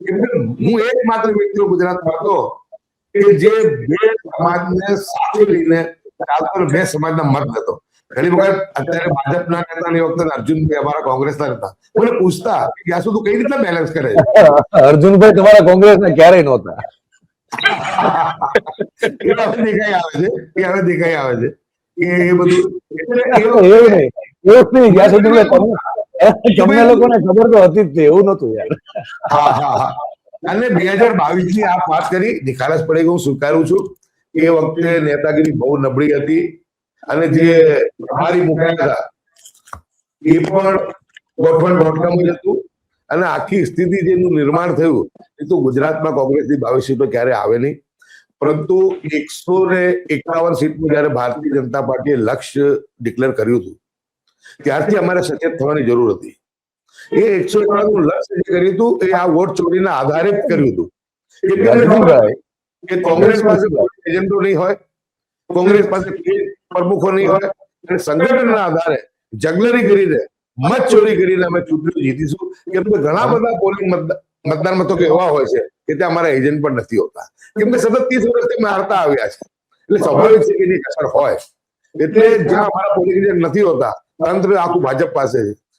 હું એકમાત્ર વ્યક્તિ ગુજરાતમાં હતો કે જે બે સમાજને સાથે લઈને ચાલતો બે સમાજના મત હતો. ઘણી વખત અત્યારે ભાજપના નેતાની વખતે અર્જુનભાઈ અમારા કોંગ્રેસના નેતા મને પૂછતા કે આ શું તું કઈ રીતના બેલેન્સ કરે છે? અર્જુનભાઈ તમારા કોંગ્રેસના ક્યારેય નહોતા. એ હવે દેખાઈ આવે છે, એ હવે દેખાઈ આવે છે કે એ બધું એવું નહીં જ્યાં સુધી તમને લોકોને ખબર તો હતી જ એવું નતું યાર. હા હા હા. અને 2022 ની આ વાત કરી નિખાલસ પડી હું સ્વીકારું છું. એ વખતે નેતાગીરી બહુ નબળી હતી અને જે પ્રભારી મુકાયા હતા એ પણ ગોઠવણ દોડકામ જ હતું અને આખી સ્થિતિ જેનું નિર્માણ થયું એ તો ગુજરાતમાં કોંગ્રેસની 22 સીટો ક્યારે આવે નહીં, પરંતુ 151 સીટનું જયારે ભારતીય જનતા પાર્ટીએ લક્ષ્ય ડિક્લેર કર્યું હતું ત્યારથી અમારે સચેત થવાની જરૂર હતી. એ 151 નું લક્ષ્ય જે કર્યું હતું એ આ વોટ ચોરીના આધારે જ કર્યું હતું. કે કોંગ્રેસ પાસે એજન્ડો નહીં હોય, કોંગ્રેસ પાસે પ્રમુખો નહીં હોય અને સંગઠનના આધારે જગલરી કરીને મત ચોરી કરીને અમે ચૂંટણી જીતીશું. કેમ કે ઘણા બધા પોલિંગ મતદાન મથકો એવા હોય છે કે ત્યાં અમારા એજન્ટ પણ નથી હોતા, કેમ કે સતત 30 વર્ષથી અમે હારતા આવ્યા છે. એટલે સ્વાભાવિક છે કે એની અસર હોય. એટલે જ્યાં અમારા પોલિંગ એજન્ટ નથી હોતા તંત્ર આખું ભાજપ પાસે છે.